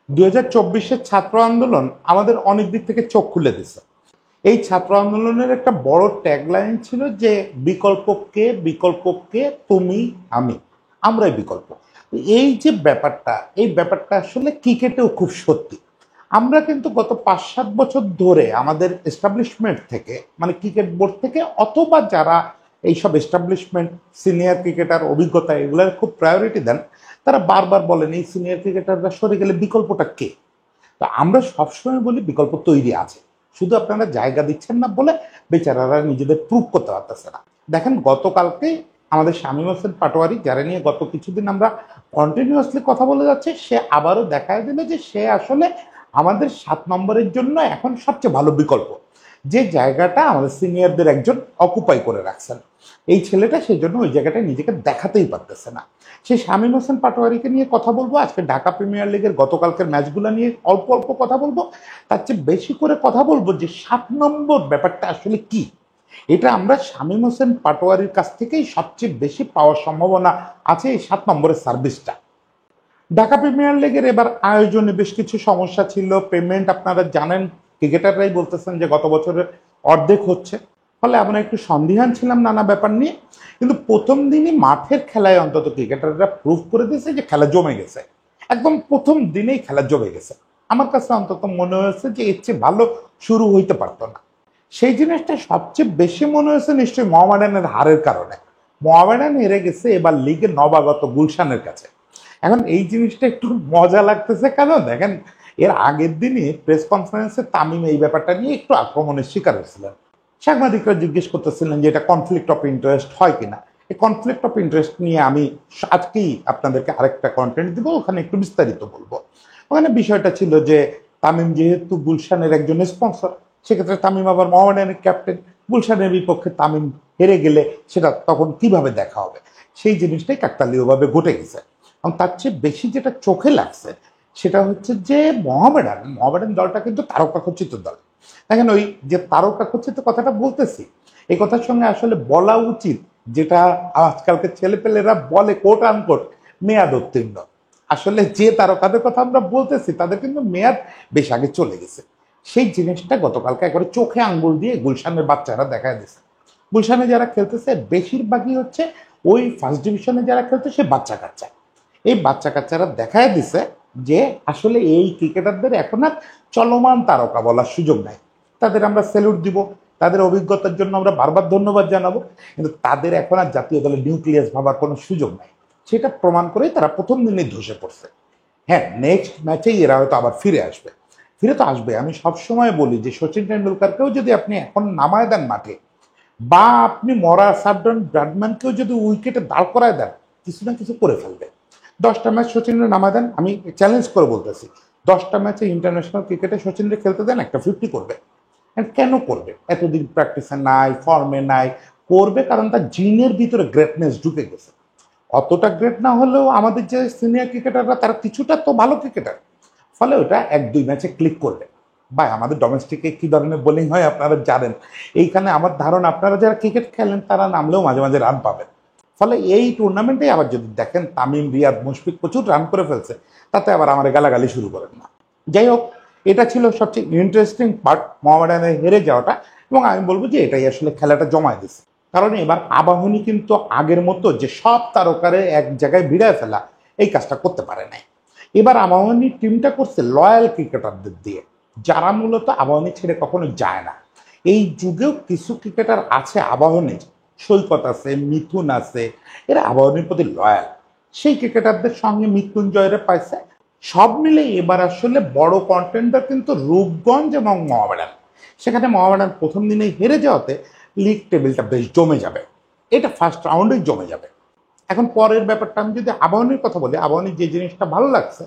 2024-এর ছাত্র আন্দোলন আমাদের অনেক দিক থেকে চোখ খুলে দিছে। এই ছাত্র আন্দোলনের একটা বড় ট্যাগলাইন ছিল যে বিকল্পকে তুমি আমি, আমরাই বিকল্প। এই যে ব্যাপারটা, এই ব্যাপারটা আসলে ক্রিকেটেও খুব সত্যি। আমরা কিন্তু গত 5-7 বছর ধরে আমাদের এস্টাবলিশমেন্ট থেকে, মানে ক্রিকেট বোর্ড থেকে অথবা যারা এইসব এস্টাবলিশমেন্ট সিনিয়র ক্রিকেটার অভিজ্ঞতা এগুলোর খুব প্রায়োরিটি দেন, তারা বারবার বলেন এই সিনিয়র ক্রিকেটাররা সরে গেলে বিকল্পটা কে। তো আমরা সবসময় বলি বিকল্প তৈরি আছে, শুধু আপনারা জায়গা দিচ্ছেন না বলে বেচারারা নিজেদের প্রুভ করতে পারতেছে না। দেখেন গতকালকে আমাদের শামীম হোসেন পাটোয়ারি, যারা নিয়ে গত কিছুদিন আমরা কন্টিনিউয়াসলি কথা বলে যাচ্ছে, সে আবারও দেখায় দিল যে সে আসলে আমাদের 7 নম্বরের জন্য এখন সবচেয়ে ভালো বিকল্প, যে জায়গাটা আমাদের সিনিয়রদের একজন অকুপাই করে রাখছেন। এই ছেলেটা সেই জন্য ওই জায়গাটায় নিজেকে দেখাতেই পারতেছে না। সেই শামীম হোসেন পাটোয়ারিকে নিয়ে কথা বলবো, আজকে ঢাকা প্রিমিয়ার লিগের গতকালকের ম্যাচগুলো নিয়ে অল্প অল্প কথা বলবো। তার চেয়ে বেশি করে কথা বলবো যে 7 নম্বর ব্যাপারটা আসলে কি। এটা আমরা শামীম হোসেন পাটোয়ারির কাছ থেকেই সবচেয়ে বেশি পাওয়ার সম্ভাবনা আছে, এই 7 নম্বরের সার্ভিসটা। ঢাকা প্রিমিয়ার লিগের এবার আয়োজনে বেশ কিছু সমস্যা ছিল। পেমেন্ট আপনারা জানেন, ক্রিকেটাররাই বলতেছেন যে গত বছরের অর্ধেক হচ্ছে। ফলে আমরা একটু সন্দিহান ছিলাম নানা ব্যাপার নিয়ে, কিন্তু প্রথম দিনই মাঠের খেলায় অন্তত ক্রিকেটাররা প্রুভ করে দিয়েছে যে খেলা জমে গেছে। একদম প্রথম দিনেই খেলা জমে গেছে। আমার কাছে অন্তত মনে হয়েছে যে এর চেয়ে ভালো শুরু হইতে পারতো না। সেই জিনিসটা সবচেয়ে বেশি মনে হয়েছে নিশ্চয়ই মোহামেডানের হারের কারণে। মোহামেডান হেরে গেছে এবার লিগের নবাগত গুলশানের কাছে। এখন এই জিনিসটা একটু মজা লাগতেছে কেন দেখেন, এর আগের দিনই প্রেস কনফারেন্সে তামিম এই ব্যাপারটা নিয়ে একটু আক্রমণের শিকার হয়েছিলেন। সাংবাদিকরা জিজ্ঞেস করতেছিলেন যে এটা কনফ্লিক্ট অফ ইন্টারেস্ট হয় কিনা। এই কনফ্লিক্ট অফ ইন্টারেস্ট নিয়ে আমি আজকেই আপনাদেরকে আরেকটা কন্টেন্ট দিব, ওখানে একটু বিস্তারিত বলবো। ওখানে বিষয়টা ছিল যে তামিম যেহেতু গুলশানের একজন স্পন্সর, সেক্ষেত্রে তামিম আবার মোহামেডানের ক্যাপ্টেন, গুলশানের বিপক্ষে তামিম হেরে গেলে সেটা তখন কিভাবে দেখা হবে, সেই জিনিসটাই কাকতালীয়ভাবে ঘটে গেছে। এবং তার চেয়ে বেশি যেটা চোখে লাগছে সেটা হচ্ছে যে মোহামেডান দলটা কিন্তু তারকা খচিত দল। দেখেন ওই যে তারকা খচিত কথাটা বলতেছি, এই কথার সঙ্গে আসলে বলা উচিত যেটা আজকালকে ছেলেপেলেরা বলে কোট আনকোট মেয়াদ উত্তীর্ণ। আসলে যে তারকাদের কথা আমরা বলতেছি তাদের কিন্তু মেয়াদ বেশ আগে চলে গেছে। সেই জিনিসটা গতকালকে একবারে চোখে আঙ্গুল দিয়ে গুলশানের বাচ্চারা দেখায় দিচ্ছে। গুলশানে যারা খেলতেছে বেশিরভাগই হচ্ছে ওই ফার্স্ট ডিভিশনে যারা খেলতে সে বাচ্চা কাচ্চা। এই বাচ্চা কাচ্চারা দেখায় দিছে যে আসলে এই ক্রিকেটারদের এখন আর চলমান তারকা বলার সুযোগ নাই। তাদের আমরা স্যালুট দিব, তাদের অভিজ্ঞতার জন্য আমরা বারবার ধন্যবাদ জানাবো, কিন্তু তাদের এখন আর জাতীয় দলের নিউক্লিয়াস ভাবার কোনো সুযোগ নাই। সেটা প্রমাণ করেই তারা প্রথম দিনেই ধসে পড়ছে। হ্যাঁ, নেক্সট ম্যাচেই এরা হয়তো আবার ফিরে আসবে, ফিরে তো আসবে। আমি সবসময় বলি যে সচিন টেন্ডুলকারকেও যদি আপনি এখন নামায় দেন মাঠে, বা আপনি মরা সাবডন ব্রাডম্যানকেও যদি উইকেটে দাঁড় করায় দেন, কিছু না কিছু করে ফেলবে। 10টা ম্যাচ সচিনের নামায় দেন, আমি চ্যালেঞ্জ করে বলতেছি 10টা ম্যাচে ইন্টারন্যাশনাল ক্রিকেটে সচিনকে খেলতে দেন, একটা 50 করবে। কেন করবে? এতদিন প্র্যাকটিসে নাই, ফর্মে নাই। করবে কারণ তার জিনের ভিতরে গ্রেটনেস ঢুকে গেছে। অতটা গ্রেট না হলেও আমাদের যে সিনিয়র ক্রিকেটাররা তারা কিছুটা তো ভালো ক্রিকেটার, ফলে ওটা 1-2 ম্যাচে ক্লিক করবে। ভাই আমাদের ডোমেস্টিকে কি ধরনের বোলিং হয় আপনারা জানেন। এইখানে আমার ধারণা আপনারা যারা ক্রিকেট খেলেন তারা নামলেও মাঝে মাঝে রান পাবেন। ফলে এই টুর্নামেন্টে আবার যদি দেখেন তামিম, রিয়াদ, মুশফিক প্রচুর রান করে ফেলছে, তাতে আবার আমার গালাগালি শুরু করেন না। যাই হোক, এটা ছিল সবচেয়ে ইন্টারেস্টিং পার্ট, মোহামেডানের হেরে যাওয়াটা। এবং আমি বলবো যে এটাই আসলে খেলাটা জমায় দিচ্ছে। কারণ এবার আবাহনী কিন্তু আগের মতো যে সব তারকারে এক জায়গায় ভিড়ায় ফেলা, এই কাজটা করতে পারে নাই। এবার আবাহনী টিমটা করছে লয়াল ক্রিকেটারদের দিয়ে, যারা মূলত আবাহনী ছেড়ে কখনো যায় না। এই যুগেও কিছু ক্রিকেটার আছে আবাহনীর, সৈকত আছে, মিথুন আছে, এরা আবাহনীর প্রতি লয়াল। সেই ক্রিকেটারদের সঙ্গে মৃত্যুঞ্জয়রে পাইছে। সব মিলে এবার আসলে বড় কন্টেন্ডার কিন্তু রূপগঞ্জ এবং মোহামেডান। সেখানে মোহামেডান প্রথম দিনেই হেরে যাওয়াতে লিগ টেবিলটা বেশ জমে যাবে। এটা ফার্স্ট রাউন্ডেই জমে যাবে। এখন পরের ব্যাপারটা আমি যদি আবাহনীর কথা বলি, আবাহনীর যে জিনিসটা ভালো লাগছে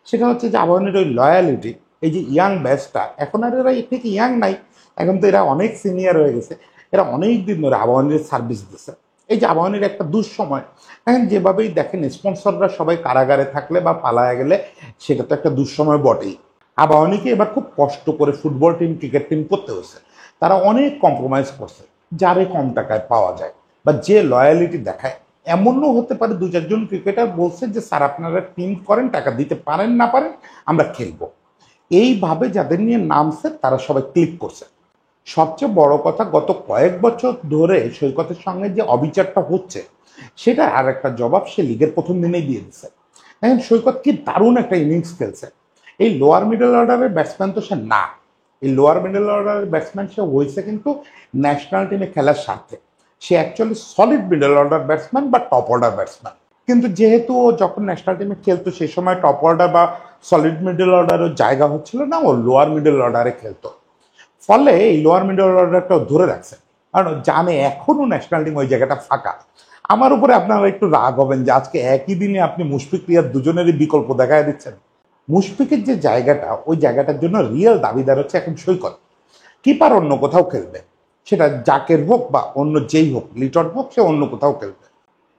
সেটা হচ্ছে যে আবাহনীর ওই লয়ালিটি। এই যে ইয়াং ব্যাচটা, এখন আর এরা ঠিক ইয়াং নাই, এখন তো এরা অনেক সিনিয়র হয়ে গেছে। এরা অনেক দিন ধরে আবাহনীর সার্ভিস দিচ্ছে। এই যে আবাহনীর একটা দুঃসময়, এখন যেভাবেই দেখেন স্পন্সররা সবাই কারাগারে থাকলে বা পালায়া গেলে সেটা তো একটা দুঃসময় বটেই। আবাহনীকে এবার খুব কষ্ট করে ফুটবল টিম, ক্রিকেট টিম করতে হয়েছে। তারা অনেক কম্প্রোমাইজ করছে, যারে কম টাকায় পাওয়া যায় বা যে লয়ালিটি দেখায় এমনও হতে পারে 2-4 জন ক্রিকেটার বলছে যে স্যার আপনারা টিম করেন, টাকা দিতে পারেন না পারেন, আমরা খেলবো। এইভাবে যাদের নিয়ে নামছে তারা সবাই ক্লিক করছে। সবচেয়ে বড় কথা, গত কয়েক বছর ধরে সৈকতের সঙ্গে যে অবিচারটা হচ্ছে সেটা আর একটা জবাব সে লিগের প্রথম দিনেই দিয়ে দিচ্ছে। দেখেন সৈকত কি দারুণ একটা ইনিংস খেলছে। এই লোয়ার মিডল অর্ডারের ব্যাটসম্যান তো সে না, এই লোয়ার মিডল অর্ডারের ব্যাটসম্যান সে হয়েছে কিন্তু ন্যাশনাল টিমে খেলার স্বার্থে। সে actually solid middle order batsman বা টপ অর্ডার ব্যাটসম্যান, কিন্তু যেহেতু ও যখন ন্যাশনাল টিমে খেলতো সেই সময় টপ অর্ডার বা সলিড মিডল অর্ডারের জায়গা হচ্ছিল না, ও লোয়ার মিডল অর্ডারে খেলতো। ফলে এই লোয়ার মিডল অর্ডারটা ধরে রাখছে, কারণ জানে এখনো ন্যাশনাল টিম ওই জায়গাটা ফাঁকা। আমার উপরে আপনারা একটু রাগ হবেন যে আজকে একই দিনে আপনি মুশফিক রিয়াদ দুজনেরই বিকল্প দেখায় দিচ্ছেন। মুশফিকের যে জায়গাটা, ওই জায়গাটার জন্য রিয়েল দাবিদার হচ্ছে এখন সৈকত। কিপার অন্য কোথাও খেলবে, সেটা জাকের হোক বা অন্য যেই হোক, লিটন হোক, সে অন্য কোথাও খেলবে,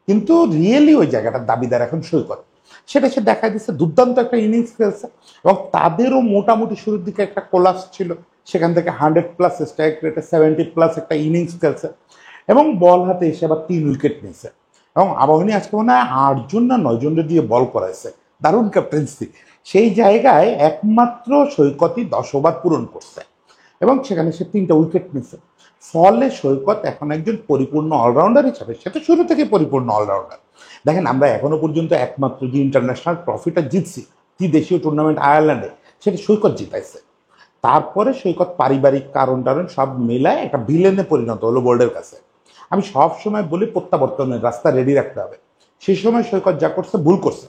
কিন্তু রিয়েলি ওই জায়গাটার দাবিদার এখন সৈকত। সেটা সে দেখা দিচ্ছে, দুর্দান্ত একটা ইনিংস খেলছে। এবং তাদেরও মোটামুটি শুরুর দিকে একটা কোলাপস ছিল, সেখান থেকে 100+ স্ট্রাইক রেটে 70+ একটা ইনিংস খেলছে এবং বল হাতে এসে আবার 3 উইকেট নিয়েছে। এবং আবাহনী আজকে মনে হয় 8জন না 9জন দিয়ে বল করাইছে, দারুণ ক্যাপ্টেন্সি। সেই জায়গায় একমাত্র সৈকতই 10 ওভার পূরণ করছে এবং সেখানে সে 3টা উইকেট নিয়েছে। ফলে সৈকত এখন একজন পরিপূর্ণ অলরাউন্ডার হিসাবে, সে তো শুরু থেকে পরিপূর্ণ অলরাউন্ডার। দেখেন আমরা এখনো পর্যন্ত একমাত্র যে ইন্টারন্যাশনাল ট্রফিটা জিতছি, যে দেশীয় টুর্নামেন্ট আয়ারল্যান্ডে, সেটা সৈকত জিতাইছে। তারপরে সৈকত পারিবারিক কারণ টারণ সব মিলায় একটা ভিলেনে পরিণত হলো বোর্ডের কাছে। আমি সব সময় বলি প্রত্যাবর্তনের রাস্তা রেডি রাখতে হবে। সেই সময় সৈকত যা করছে ভুল করছে,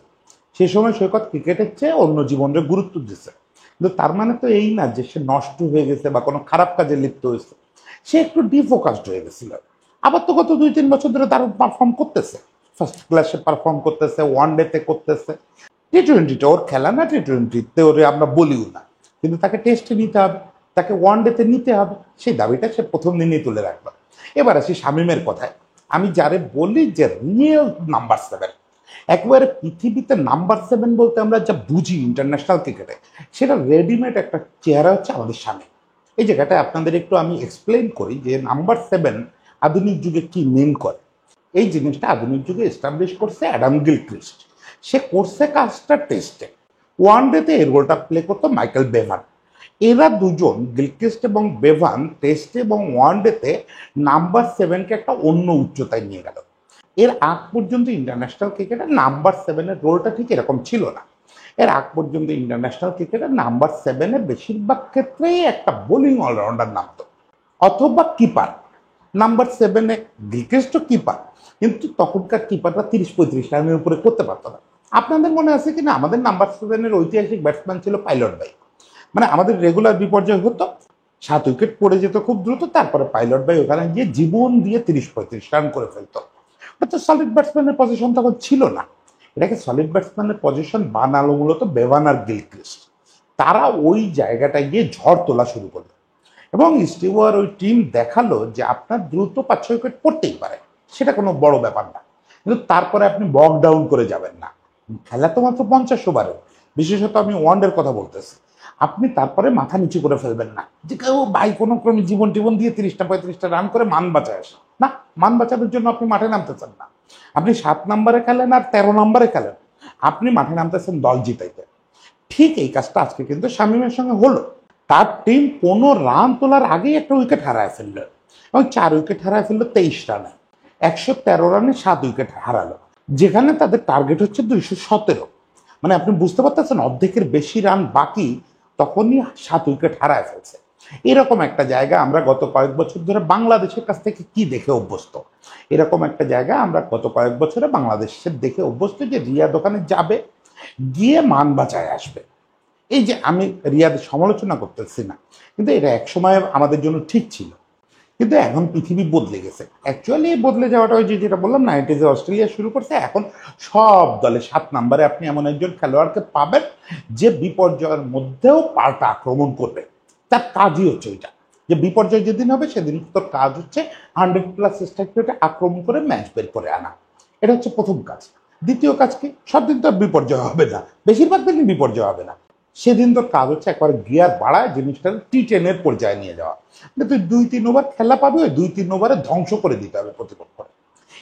সেই সময় সৈকত ক্রিকেটের চেয়ে অন্য জীবনের গুরুত্ব দিচ্ছে। কিন্তু তার মানে তো এই না যে সে নষ্ট হয়ে গেছে বা কোনো খারাপ কাজে লিপ্ত হয়েছে। সে একটু ডিফোকাসড হয়ে গেছিল। আবার তো গত 2-3 বছর ধরে দারুণ পারফর্ম করতেছে, ফার্স্ট ক্লাসে পারফর্ম করতেছে, ওয়ান ডেতে করতেছে। টি-20তে ওর খেলা না, টি-20তে ওরে আমরা বলিও না, কিন্তু তাকে টেস্টে নিতে হবে, তাকে ওয়ান ডেতে নিতে হবে। সেই দাবিটা সে প্রথম দিনই তুলে রাখবে। এবার আসি শামীমের কথায়। আমি যারে বলি যে রিয়েল নাম্বার 7, একবারে পৃথিবীতে নাম্বার 7 বলতে আমরা যা বুঝি ইন্টারন্যাশনাল ক্রিকেটে, সেটা রেডিমেড একটা চেহারা হচ্ছে আমাদের সামনে। এই জায়গাটা আপনাদের একটু আমি এক্সপ্লেন করি যে নাম্বার 7 আধুনিক যুগে কি মিন করে। এই জিনিসটা আধুনিক যুগে এস্টাবলিশ করছে অ্যাডাম গিলক্রিস্ট। সে করছে কাজটা টেস্টে, ওয়ান ডেতে এর রোলটা প্লে করতো মাইকেল বেভান। এরা দুজন, গিলক্রিস্ট এবং বেভান, টেস্টে এবং ওয়ান ডেতে নাম্বার 7কে একটা অন্য উচ্চতায় নিয়ে গেল। এর আগ পর্যন্ত ইন্টারন্যাশনাল ক্রিকেটে নাম্বার 7-এর রোলটা ঠিক এরকম ছিল না। এর আগ পর্যন্ত ইন্টারন্যাশনাল ক্রিকেটে নাম্বার 7-এ বেশিরভাগ ক্ষেত্রেই একটা বোলিং অলরাউন্ডার নামতো, অথবা কিপার। নাম্বার 7-এ গিলক্রিস্ট কিপার, কিন্তু তখনকার কিপাররা 30-35 রানের উপরে করতে পারতো না। আপনাদের মনে আছে কিনা, আমাদের নাম্বার 7-এর ঐতিহাসিক ব্যাটসম্যান ছিল পাইলট ভাই। মানে আমাদের রেগুলার বিপর্যয় হতো, 7 উইকেট পড়ে যেত খুব দ্রুত, তারপরে পাইলট ভাই ওখানে গিয়ে জীবন দিয়ে 30-35 রান করে ফেলতো। ওটা তো সলিড ব্যাটসম্যানের পজিশন তখন ছিল না, এটাকে সলিড ব্যাটসম্যানের পজিশন বানালো মূলত বেভান আর গিলক্রিস্ট। তারা ওই জায়গাটায় গিয়ে ঝড় তোলা শুরু করলো এবং স্টিওয়ার ওই টিম দেখালো যে আপনার দ্রুত 5-6 উইকেট পড়তেই পারে, সেটা কোনো বড় ব্যাপার না, কিন্তু তারপরে আপনি বক ডাউন করে যাবেন না। খেলা তো মাত্র 50 ওভারে, বিশেষত আমি ওয়ানডের কথা বলতেছি। আপনি তারপরে মাথা নিচু করে ফেলবেন না যে কেউ ভাই কোনো ক্রমে জীবন টিবন দিয়ে 30-35টা রান করে মান বাঁচায় আসে না। মান বাঁচানোর জন্য আপনি মাঠে নামতে চান না, আপনি 7 নম্বরে খেলেন আর 13 নম্বরে খেলেন, আপনি মাঠে নামতেছেন দল জিতাইতে। ঠিক এই কাজটা আজকে কিন্তু শামীমের সঙ্গে হলো। তার টিম 15 রান তোলার আগেই একটা উইকেট হারায় ফেললো এবং 4 উইকেট হারায় ফেললো 23 রানে। 113 রানে 7 উইকেট হারালো, যেখানে তাদের টার্গেট হচ্ছে 217। মানে আপনি বুঝতে পারতেছেন অর্ধেকের বেশি রান বাকি, তখনই 7 উইকেট হারায় ফেলছে। এরকম একটা জায়গা আমরা গত কয়েক বছর ধরে বাংলাদেশের কাছ থেকে কি দেখে অভ্যস্ত, এরকম একটা জায়গা আমরা গত কয়েক বছরে বাংলাদেশের দেখে অভ্যস্ত যে রিয়াদ ওখানে যাবে, গিয়ে মান বাঁচায় আসবে। এই যে আমি রিয়াদের সমালোচনা করতেছি না, কিন্তু এটা একসময় আমাদের জন্য ঠিক ছিল, কিন্তু এখন পৃথিবী বদলে গেছে। অ্যাকচুয়ালি বদলে যাওয়াটা ওই যে যেটা বললাম, 90s অস্ট্রেলিয়া শুরু করছে, এখন সব দলে 7 নম্বরে আপনি এমন একজন খেলোয়াড়কে পাবেন যে বিপর্যয়ের মধ্যেও পাল্টা আক্রমণ করবে। তার কাজই হচ্ছে ওইটা, যে বিপর্যয় যেদিন হবে সেদিন তোর কাজ হচ্ছে 100+ স্ট্রাইক রেটে আক্রমণ করে ম্যাচ বের করে আনা। এটা হচ্ছে প্রথম কাজ। দ্বিতীয় কাজ কি, সব দিন তো বিপর্যয় হবে না, বেশিরভাগ দিনই বিপর্যয় হবে না, সেদিন তোর কাজ হচ্ছে একবার গিয়ার বাড়ায় জিনিসটা টি10-এর পর্যায়ে নিয়ে যাওয়া। তুই 2-3 ওভার খেলা পাবি, ওই 2-3 ওভারে ধ্বংস করে দিতে হবে প্রতিপক্ষকে।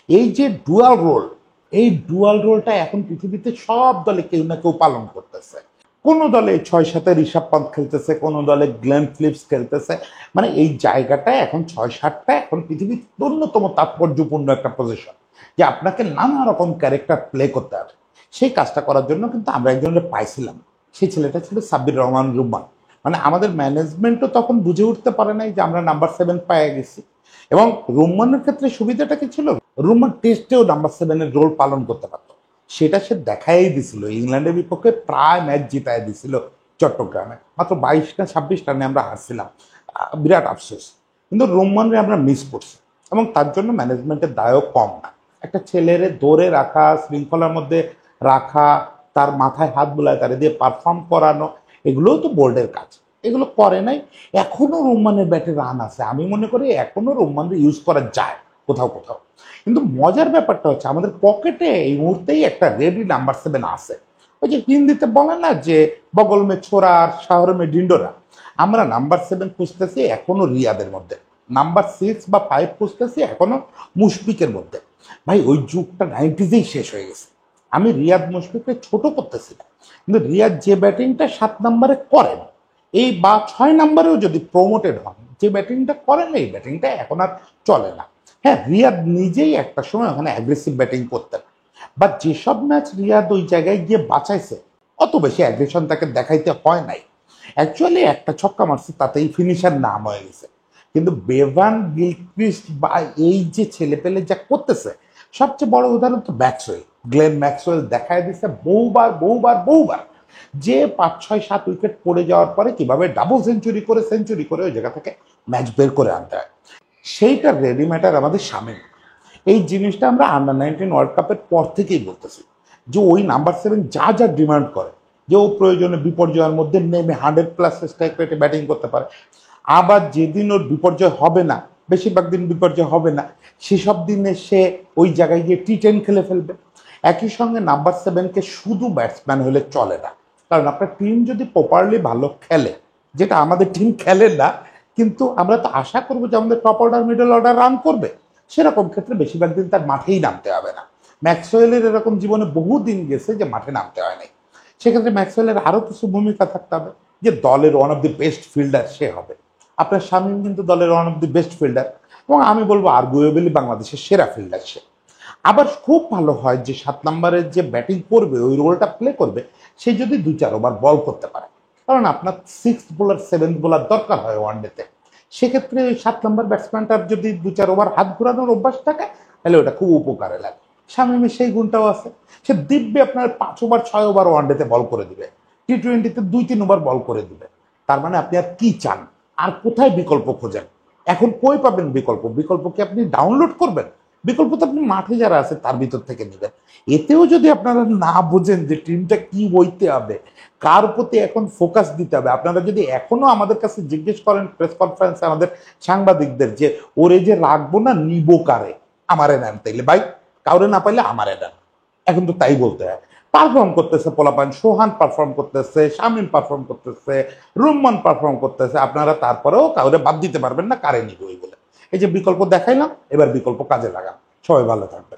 এই যে ডুয়াল রোল, এই ডুয়াল রোলটা এখন পৃথিবীতে সব দলে কেউ না কেউ পালন করতেছে। কোনো দলে 6-7 ঋষভ পন্থ খেলতেছে, কোনো দলে গ্লেন ফিলিপস খেলতেছে। মানে এই জায়গাটা এখন 6-7টা এখন পৃথিবীর অন্যতম তাৎপর্যপূর্ণ একটা পজিশন, যে আপনাকে নানা রকম ক্যারেক্টার প্লে করতে হবে। সেই কাজটা করার জন্য কিন্তু আমরা একজনের পাইছিলাম, সেই ছেলেটা ছিল সাব্বির রহমান রুম্মান। মানে আমাদের ম্যানেজমেন্টও তখন বুঝে উঠতে পারে নাই যে আমরা নাম্বার 7 পেয়ে গেছি। এবং রুম্মানের ক্ষেত্রে সুবিধাটা কি ছিল, রুম্মান টেস্টেও নাম্বার 7-এর রোল পালন করতে পারত। সেটা সে দেখাই দিছিল, ইংল্যান্ডের বিপক্ষে প্রায় ম্যাচ জিতায় দিছিল চট্টগ্রামে, মাত্র 22 না 26 রানে আমরা হারছিলাম, বিরাট আফসোস। কিন্তু রুম্মানরে আমরা মিস করছি, এবং তার জন্য ম্যানেজমেন্টের দায়ও কম না। একটা ছেলের ধরে রাখা, শৃঙ্খলার মধ্যে রাখা, তার মাথায় হাত বুলায় তারে দিয়ে পারফর্ম করানো, এগুলোও তো বোর্ডের কাজ। এগুলো করে নাই। এখনো রুম্মানের ব্যাটে রান আছে, আমি মনে করি এখনো রুম্মানরে ইউজ করা যায় কোথাও কোথাও। কিন্তু মজার ব্যাপারটা হচ্ছে আমাদের পকেটে এই মুহূর্তেই একটা রেডি নাম্বার 7 আছে। ওই যে হিন্দিতে বলে না যে বগল মে ছোড়া আর শহর মে ডিন্ডোরা, আমরা নাম্বার 7 খুঁজতেছি এখনো রিয়াদের মধ্যে, নাম্বার 6 বা 5 খুঁজতেছি এখনো মুশফিকের মধ্যে। ভাই ওই যুগটা 90s-এই শেষ হয়ে গেছে। আমি রিয়াদ মুশফিককে ছোট করতেছি না, কিন্তু রিয়াদ যে ব্যাটিংটা 7 নম্বরে করেন, এই বা 6 নম্বরেও যদি প্রমোটেড হন, যে ব্যাটিংটা করেন এই ব্যাটিংটা এখন আর চলে না। হ্যাঁ, রিয়াদ নিজেই একটা সময় ওখানে অ্যাগ্রেসিভ ব্যাটিং করতেন, বা যেসব ম্যাচ রিয়াদ ওই জায়গায় গিয়ে বাঁচাইছে অত বেশি অ্যাগ্রেশন তাকে দেখাইতে হয় নাই। অ্যাকচুয়ালি একটা ছক্কা মারছে তাতেই ফিনিশার নাম হয়ে গেছে। কিন্তু বেভান গিলক্রিস্ট বা এই যে ছেলেপেলে যা করতেছে, সবচেয়ে বড় উদাহরণ তো ম্যাক্সওয়েল, গ্লেন ম্যাক্সওয়েল দেখায় দিচ্ছে বহুবার বহুবার বহুবার, যে 5-6-7 উইকেট পড়ে যাওয়ার পরে কিভাবে ডাবল সেঞ্চুরি করে ওই জায়গা থেকে ম্যাচ বের করে আনতে হয়। সেইটা রেডি ম্যাটার আমাদের সামনে। এই জিনিসটা আমরা আন্ডার-19 ওয়ার্ল্ড কাপের পর থেকেই বলতেছি, যে ওই নাম্বার 7 যা যা ডিমান্ড করে, যে ও প্রয়োজনে বিপর্যয়ের মধ্যে নেমে 100+ স্ট্রাইক রেটে ব্যাটিং করতে পারে। আবার যেদিন ওর বিপর্যয় হবে না, বেশিরভাগ দিন বিপর্যয় হবে না, সেসব দিনে সে ওই জায়গায় গিয়ে T10 খেলে ফেলবে। একই সঙ্গে নাম্বার 7কে শুধু ব্যাটসম্যান হলে চলে না, কারণ আপনার টিম যদি প্রপারলি ভালো খেলে, যেটা আমাদের টিম খেলে না, কিন্তু আমরা তো আশা করবো যে আমাদের top order middle order run করবে, সেরকম ক্ষেত্রে বেশিরভাগ দিন তার মাঠেই নামতে হবে না। ম্যাক্সওয়েলের এরকম জীবনে বহু দিন গেছে যে মাঠে নামতে হয় নাই। সেক্ষেত্রে ম্যাক্সওয়েলের আরও কিছু ভূমিকা থাকতে হবে, যে দলের one of the best fielder সে হবে। আপনার শামীম কিন্তু দলের one of the best fielder, এবং আমি বলবো আর্গুয়েবলি বাংলাদেশের সেরা ফিল্ডার সে। আবার খুব ভালো হয় যে 7 নম্বরের যে ব্যাটিং করবে, ওই রোলটা প্লে করবে, সে যদি 2-4 ওভার বল করতে পারে। কারণ আপনার 6th বোলার 7th বোলার দরকার হয় ওয়ানডেতে। সেক্ষেত্রে ওই 7 নম্বর ব্যাটসম্যানটার যদি 2-4 ওভার হাত ঘোরানোর অভ্যাস থাকে, তাহলে ওটা খুব উপকারে লাগে। শামীমের সেই গুণটাও আছে, সে দিব্যে আপনার 5 ওভার 6 ওভার ওয়ানডেতে বল করে দিবে, T20-তে 2-3 ওভার বল করে দিবে। তার মানে আপনি আর কি চান, আর কোথায় বিকল্প খোঁজেন? এখন কই পাবেন বিকল্প? বিকল্প কি আপনি ডাউনলোড করবেন? বিকল্প তো আপনি মাঠে যারা আছে তার ভিতর থেকে নেবেন। এতেও যদি আপনারা না বোঝেন যে টিমটা কি হইতে হবে, কার প্রতি এখন ফোকাস দিতে হবে, আপনারা যদি এখনো আমাদের কাছে জিজ্ঞেস করেন প্রেস কনফারেন্সে আমাদের সাংবাদিকদের যে ওরে যে রাখবো না নিবো কারে, আমারে নেন, তাইলে ভাই কাউরে না পাইলে আমারে নেন। এখন তো তাই বলতে হয়। পারফর্ম করতেছে পোলাপান, সোহান পারফর্ম করতেছে, শামীম পারফর্ম করতেছে, রুম্মান পারফর্ম করতেছে, আপনারা তারপরেও কাউরে বাদ দিতে পারবেন না কারে নিবে ওই বলে। এই যে বিকল্প দেখাইলাম, এবার বিকল্প কাজে লাগান। সবাই ভালো থাকবেন।